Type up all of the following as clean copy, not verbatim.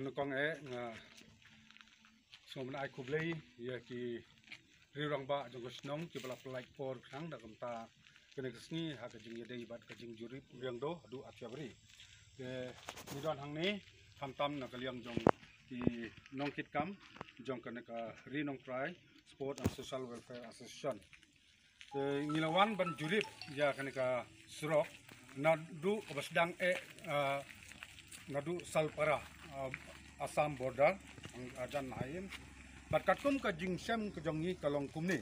nukong nga so man ay kublay ya ki rirang ba jong kusnong ki bala like for khang da kamta kenegsni ha ka jing yadai bat ka jing jurip riang do adu athyabri ke midon hang ni tam na kaliang jong ki nong kit kam jong ka rinong try sport and social welfare association ke ngilawan ban jurip ya ka surok na du obasdang nadu salpara Assam border ang ajan naim batkatum ka jingsem ke jongi kalong kumni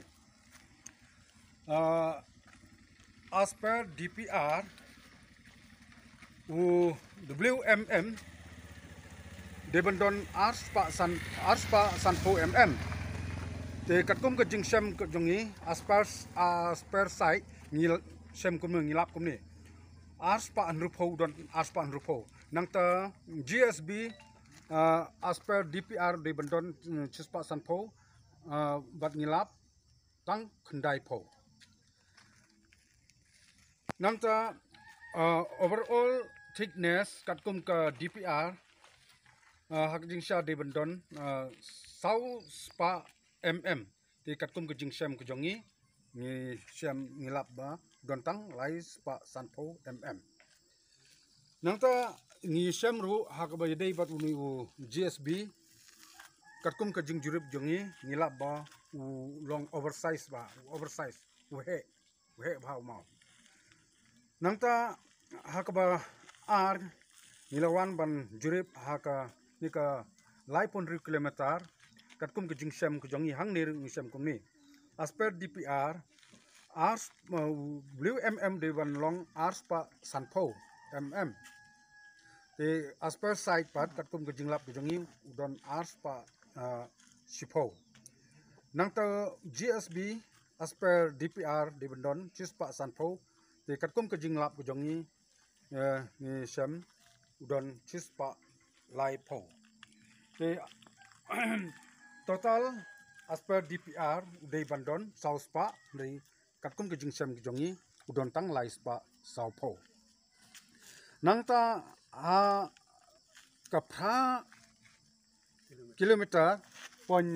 as per DPR u WMM debendon arspa sanpo te katum ka jingsem ke jongi as per site ngil sem kumni ngilap kumni arspa anrupo don arspa anrupo nang ta GSB as per DPR di bendon cispa sanpo bat ngilap tang kendai po nang ta overall thickness katkum ka DPR hak jingsha di bendon sau spa di katkum ke jingsem ke jongi ni sem ngilap ba dontang lai spa sanpo nang ta ni sem ru hak ba yadai bat uni u GSB katkum ka jing jurip jongi ngilap ba u long oversize uhe ba mau nang ta hak ba ar nilawan ban jurip hak nika lai pon kilometer katkum ka jing sem ka jongi hang ni sem kumni as per DPR ars WMM de ban long ars pa sanpo te as per site pat katkum ke jinglap ke jongi udon ars pa sipo nang ta GSB as per DPR de bendon cispa sanpo te katkum ke jinglap ke jongi ni sem udon cispa laipo te total as per DPR de bendon sauspa de katkum ke jingsem ke jongi udon tang laispa saupo nang ta kapra kilometer pon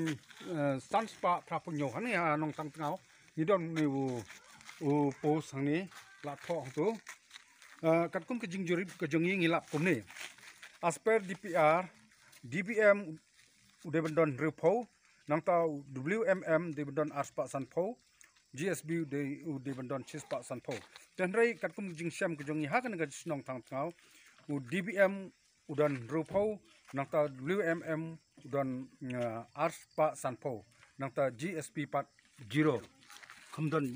sanspa prapunyo hani nong tang tngau ni don ni u po sangni la tho tu katkum ke jingjurip ke jongi ngilap kumni as per DPR DBM ude bendon repo nang ta WMM de bendon arspa sanpo GSB de bendon cispa sanpo tenrai katkum jingsem ke jongi hakan ga snong tang tngau u DBM udan rupo nang ta WMM udan arspa sanpo nang ta GSP pat 0 kumdon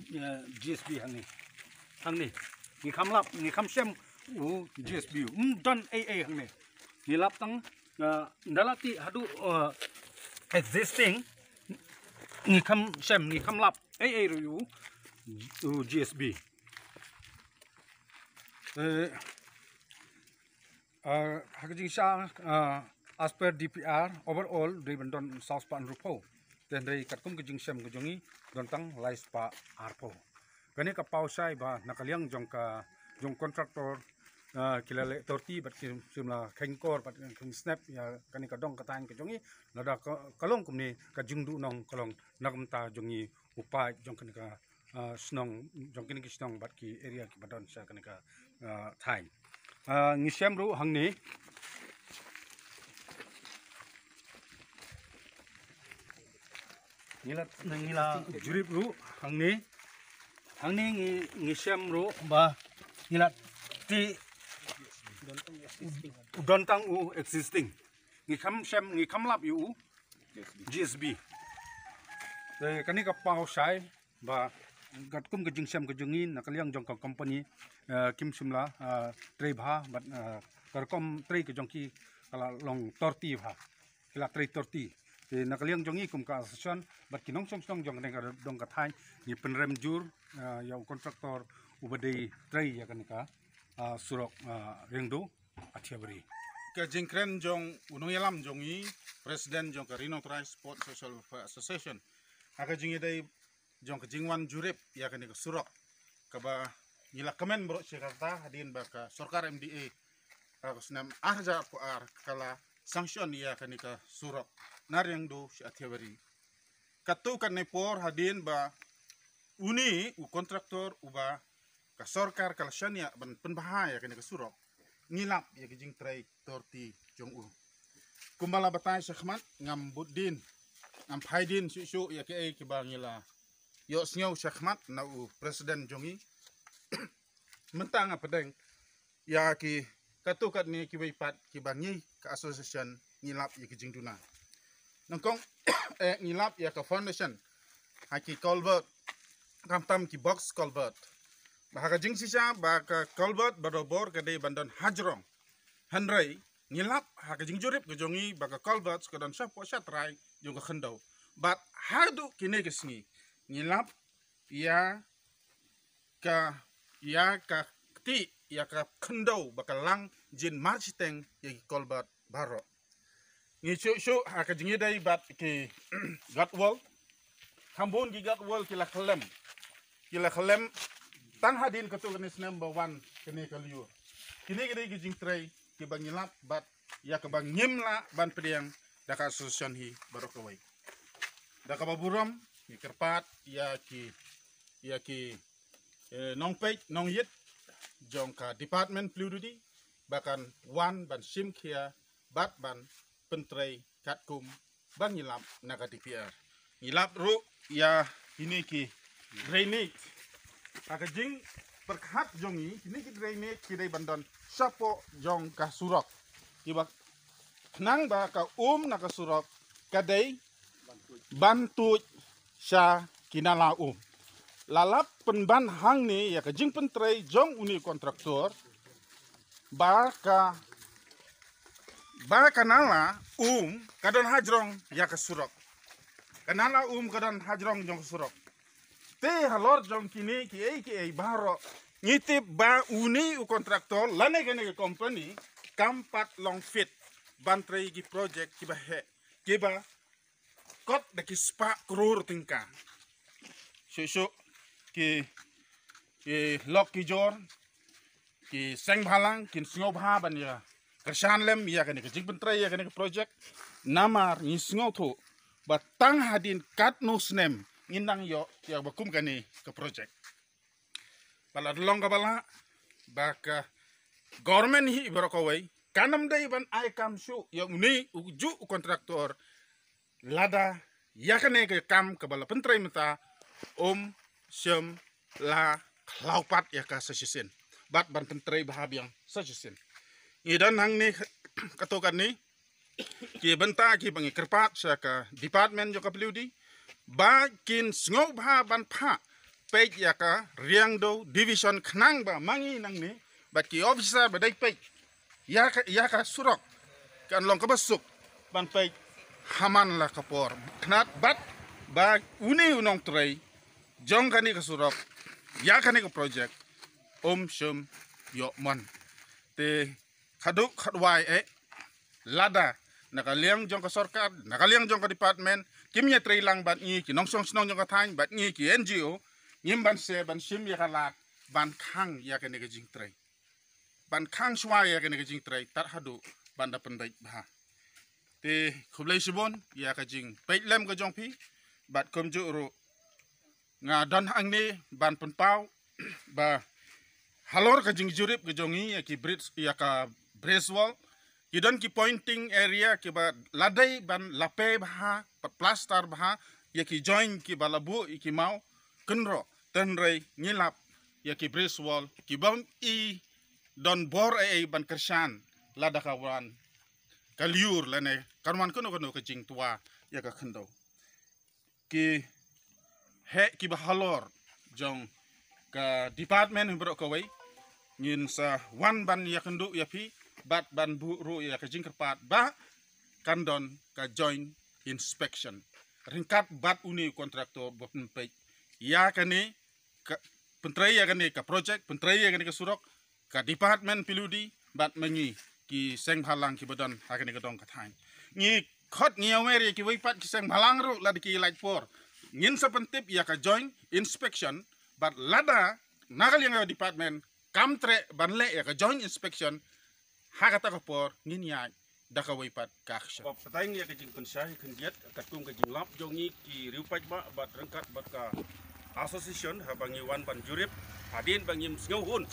GSB hangni ni kamlap ni kamsem u GSB dan AA hangni ni lap tang ndalati hadu existing ni kamsem ni kamlap AA ru GSB hakjing sha as per DPR overall de bendon south pan rupo then dei katkum ke jingsem ke jongi dontang laispa arpo kani ka pausai ba nakaliang jong contractor kilale torti bat simla khengkor bat kheng snap ya kani ka dong katang ke jongi lada kalong kumni ka jingdu nong kalong nagamta jongi upai jong kani ka snong jong kani ki snong bat ki area ki badon sa kani ka thai ngisem ru hangni ngila jurip ru hangni ngisem ru ba ngila ti dontang u existing ngikam lap yu GSB te kani ka pau sai ba katkum ke jingsem ke jungin nakaliang jong ka company kim simla trei bha bat karkom trei ke jongki kala long torti bha kala trei torti te nakaliang jongi kum ka association bat kinong song jong ka dong ka thai ni penrem jur yang kontraktor ubadei trei ya kan ka surok rengdo athiabri ke jingkren jong unong yalam jongi presiden jong ka Rinong Trai Sport Social Association aka jingi dai jong ka jingwan jurip ya kan ka surok ka ba ngila kemen bro Jakarta hadin ba ka sorkar MDA ka senam arja ar kala sanction ya kanika surok naryang do si atiawari katu kan nepor hadin ba uni u kontraktor uba ka sorkar kalasanya ban penbahaya kanika surok ngilap ya kijing tray torti jong u kumbala batay sakhmat ngam budin ngam phaidin su ya ke ba ngila yo snyaw sakhmat na u presiden jongi mentang pedeng ya ki katu kat ni ki pat ki bangi ka association ngilap ya kijing duna nangkong ngilap ya ka foundation haki culvert kam ki box culvert bahaka jing sisa baka culvert barobor kadai bandon hajrong hanrai ngilap haka jing jurip gejongi baka culvert skadan sapo satrai jong ka khendau bat hadu kine kesngi ngilap ya ka ti ya ka khendau baka lang jin marchiteng ya ki culvert baro ngi chu haka jing dai bat ki gatwall hambun gi gatwall kila khalem tang hadin katu kenis number 1 kene kaliur kini gede gijing tray ki bangilap bat ya ke bang nyimla ban pediang daka association hi barokawai daka baburam ni kerpat ya ki nongpej nong yit jong ka department pluridi bahkan wan ban sim kia bat ban pentray katkum bangilap naga DPR ngilap ru ya ini ki drainage akajing perkhat jongi ini ki drainage ki dai bandon sapo jong ka surok kibak nang ba ka na ka surok kadai bantu sya kinala lalap penban hang ni ya kajing pentrai jong uni kontraktor ba kanala kadon hajrong ya ka surok kanala kadon hajrong jong surok te halor jong kini ki baro ngitip ba uni u kontraktor lane gane ke company kampat long fit bantrei gi project kiba kot de ki spa krur tingka susu ki lok ki jor ki seng bhalang kin sngo bha ban ya kersan lem ya gane ke jing bantrei ya gane ke project namar ni sngo tho batang hadin kat no snem ngindang yo ya bakum kani ke project bala long bala baka government hi berokawai kanam dai ban ai kam shu ya uni uju kontraktor lada yakane ke kam ke bala pentrai mata sem la klaupat ya ka sesisin bat ban pentrai bahabiang sesisin idan hang ni katokan ni ki benta ki bangi kerpat sa ka department jo ka pludi bakin sngo bha ban pha pej ya ka riang do division khnang ba mangi nang ni bat ki officer ba dai pej ya ka surok kan long ka basuk ban pej haman la kapor knat bat ba uni unong tray jong kani ka surok ya kani ka project sum yo mon te khaduk khadwai lada nakaliang jong ka sarkar nakaliang jong ka department kimnya tray lang ban ngi ki nongsong snong jong ka thain bat ngi ki NGO nyim ban se ban sim ya kalat ban khang ya ka ne jing tray ban khang shwa ya ka ne jing tray tar hadu ban da pendai bah te khublai sibon ya ka jing pei lem ka jong pi bat kom ju ru nga don hang ni ban pen pau ba halor ka jing jurip ka jongi ya ki bridge ya ka brace wall kidon ki pointing area ki ba ladai ban lape bha plastar bha ya ki join ki balabu ki mau kenro tenrei ngilap ya ki brace wall ki bam don bor ban kersan lada kawan kaliur lane karman kono ka jing tua ya ka khendo ki ki ba halor jong ka department bro ka wai ngin sa wan ban ya kendu ya pi bat ban bu ru ya ka jing kerpat ba kandon ka joint inspection ringkat bat uni kontraktor bopn pe ya kani ka pentrai ya kani ka project pentrai ya kani ka surok ka department piludi bat mengi ki seng halang ki badan ha kani ka dong ka thain ngi khot ngi aweri ki wai pat ki seng halang ru lad ki light for ngin sa pentip ya ka joint inspection bat lada nagal yang department kamtre banle ya ka joint inspection hakata ka por ngin ya dakawai pat kaksha Patayang ya kajing pensai kendiat katum kajing lap jongi ki riupat ba bat rengkat bat ka association habangi wan ban jurip adin bangim ngauhun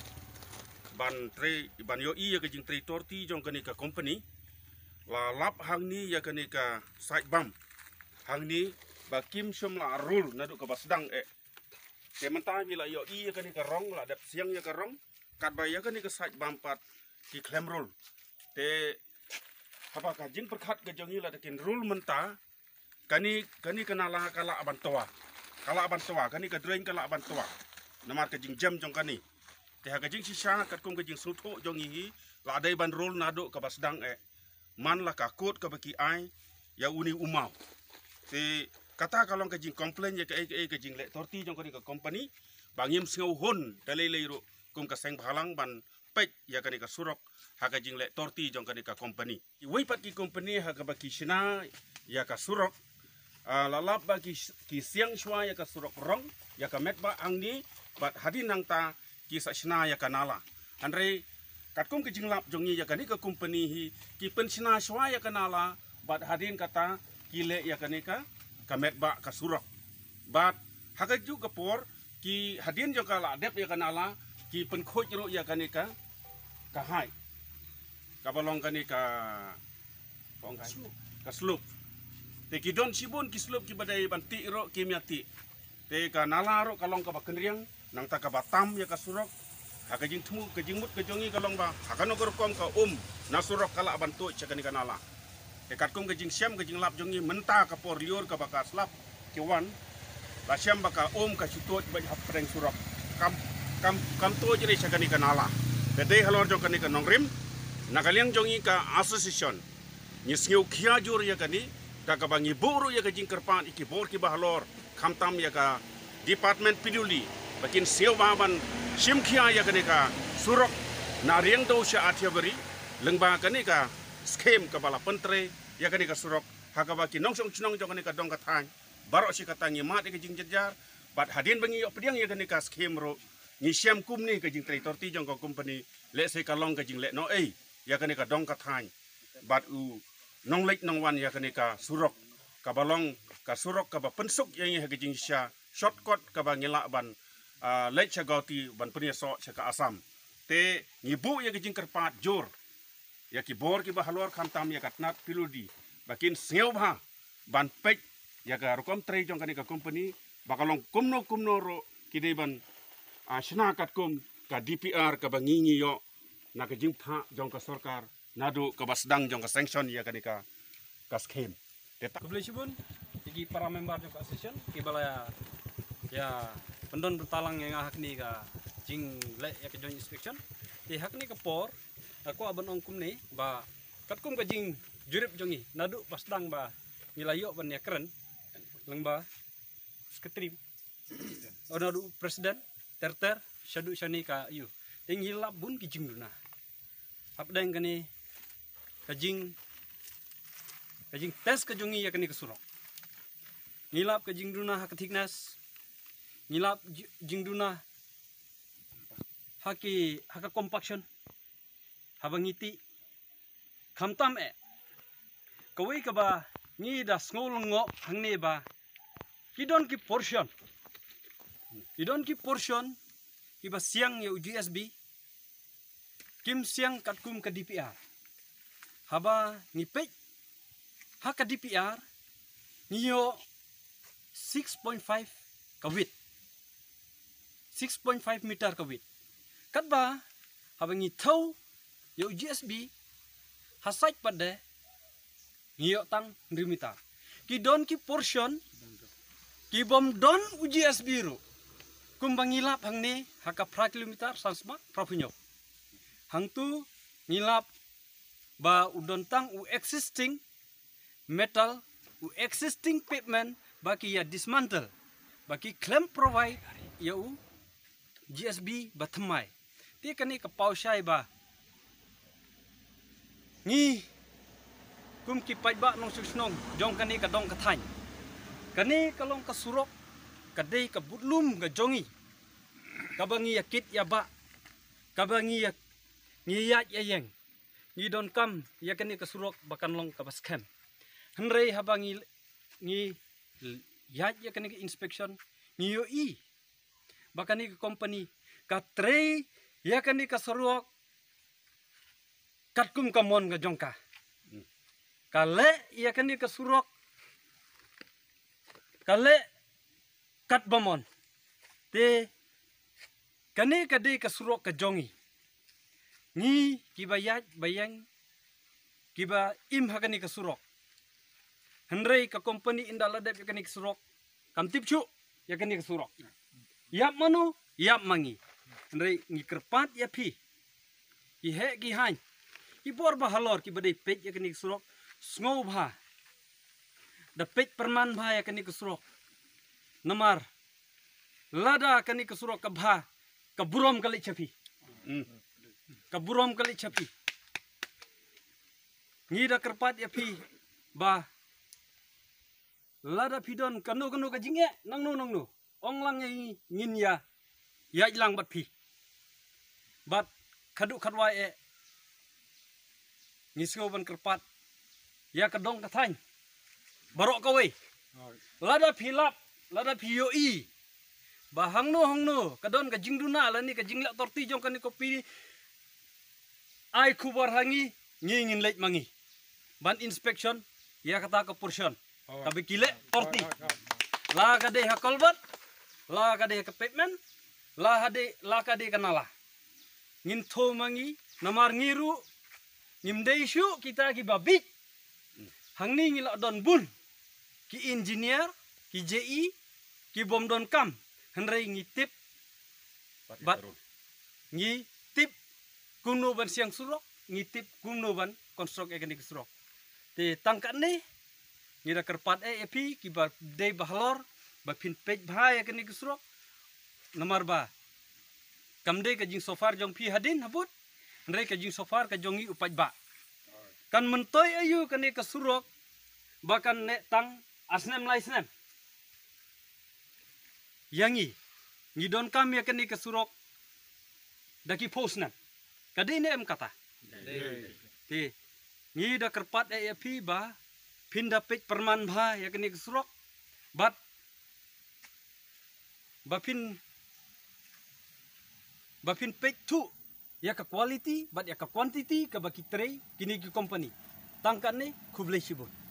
ban yo i ya kajing tre torti jong kani ka company la lap hang ni ya kani ka side bam hang ni bakim som la rul nadu ka basdang sementara bila yo i ya kani ka rong la dap siang ya ka rong kat ba ya kani ka side bam pat ki klem roll te apakah jing perkat ke jongi la dekin rule menta kani kenala kala abantoa kani ka drain kala abantoa namar ke jing jam jong kani te ha ke jing sisa kat kum ke jing suto jongi hi la dai ban rule nado ka basdang man la ka kot ka baki ai ya uni umau te kata kalong ke jing complain ya ke jing le torti jong kani ka company bangim singau hon dalai ro kum ka seng bhalang ban pek ya kani ka surok haka jing le torti jong kani ka company iwai pat ki company haka baki shina ya ka surok lalap baki ki siang shwa ya ka surok rong ya ka met ba angni bat hadin nang ta ki sa shina ya ka nala andre katkum ki jing lap jongi ya kani ka company hi ki pen shina shwa ya ka nala bat hadin kata ki le ya kani ka met ba ka surok bat haka ju ka por ki hadin jong ka la dep ya ka nala ki pen khoj ro ya kani ka hai kabalong kani ka slup te ki don sibun ki slup ki badai banti ro ki miati te ka nala ro kalong ka bakenriang nang ta ka batam ya ka surok ha ka jing tmu ka jing mut ka jongi kalong ba ha kan ko kom ka na surok kala bantu cha kani ka nala te kat kum ka jing syam ka jing lap jongi menta ka por liur ka baka slap ki wan la syam baka ka chutut ba hap preng surok kam to jere cha kani ka nala te halor jong kani ka nongrim nakaliang jongi ka association nyisngiu kia jur ya kani ka bangi buru ya ka jingkerpan iki bor ki bahalor khamtam ya ka department peduli bakin seo baban sim kia ya kani ka surok na riang do sha athia bari lengba kani ka scheme ka bala pentre ya kani ka surok haka baki nongsong chnong jong kani ka dong ka thang barok si katangi mat ka jing jajar bat hadin bangi yo pediang ya kani ka scheme ro ni siam kum ni ka jing torti jong ka company le se ka long ka jing le no ya kani ka dong ka thang bat u nong lek nong wan ya kani ka surok ka balong ka surok ka ba pensuk yang ya ka jing sha shortcut ka ba ngila ban lek cha gauti ban punya so cha ka asam te ngibu ya ka jing kerpat jor ya ki bor ki ba halor khamtam ya katnat piludi bakin seo bha ban pek ya ka rokom tre jong kani ka company bakalong kumno ro ki ban shna kat kum ka DPR ka bangingi yo na ka jing tha jong ka sarkar nadu ka basdang jong ka sanction ya kani ka scheme tetak Kebelisibun bagi para member jong ka association ki bala ya pendon bertalang yang hak ni ka jing le ya ka joint inspection di hak ni ka por aku aban ongkum ni ba katkum ka jing jurip jongi nadu basdang ba nilayo ban ya keren lengba sekretari nadu presiden terter syadu syani ka yu tinggi lap bun ki jing duna apdang kani kajing tes kajongi ya kani kesurok ngilap kajing duna hak thiknas ngilap jing duna haka compaction habangiti khamtam kawai ka ba ngi da ngolngo hangne ba kidon ki portion ki ba siang ya UGSB kim siang katkum ka DPR haba ngipek haka DPR niyo 6.5 kawit 6.5 meter kawit katba haba ngithau yo UGSB hasait pada niyo tang rimita ki don ki portion ki bom don UGSB ru kumbangilap hangni haka pra kilometer sansma prapunyo hangtu ngilap ba udontang u existing metal u existing pavement baki ya dismantle baki claim provide ya u GSB bathmai ti kani ka pausai ba ngi kum ki pai ba nong susnong jong kani ka dong ka thai kani kalong ka surok kadai ka butlum ga jongi kabangi ya kit ya ba kabangi ya ngiyat ya yang ngi don kam ya kani ka surok bakan long ka baskem henrei habangi ngi ya kani ka inspection ngi yo i bakani ka company ka trei ya kani ka surok katkum kamon ga jongka kale ya kani ka surok kale kat bamon te kani ka de ka surok ka jongi ngi kiba bayang kiba im hakani ka surok henrei ka company indala dep yakani ka surok kam tipchu yakani ka surok yap manu yap mangi henrei ngi kerpat ya pi ki he ki han ki bor ba halor ki badai pej yakani ka surok sngow bha da pej perman bha yakani ka surok namar lada kani ka surok ka bha ka burom kali chapi kaburom kali chapi ngida kerpat ya pi ba lada pidon kanu ka jingye nangnu onglang ngin ya ilang bat pi bat kadu kadwa e ngisgo ban kerpat ya kedong katany barok kawe lada pilap lada piyo i ba hangno kadon ka jingduna lani ka jinglak torti jong kani kopi ai kubar hangi ngingin leit mangi ban inspection ya kata ke portion tapi kile torti la kade ha kolbat la kade ke pavement la kade kanala ngin tho mangi namar ngiru ngimdei shu kita ki babik hangni ngila don bun ki engineer ki JI ki bom don kam henrei ngitip bat ngitip kuno ban siang surok ngitip kuno ban konstruk ekonik surok te tangkat ni ngira kerpat epi ki ba dei bahlor ba pin pej bha ekonik surok nomor ba kamde ka jing sofar jong pi hadin habut henrei ka jing sofar ka jongi upaj ba kan mentoy ayu kani ka surok bakan ne tang asnem laisnem yangi ngidon kami akan ni kesurok daki posnan kadine em kata ti ngida kerpat pi ba pinda pej perman bha ya kani kesurok bat bapin pej tu ya ka quality bat ya ka quantity ka baki trei kini ki company tangkan ni kublai sibun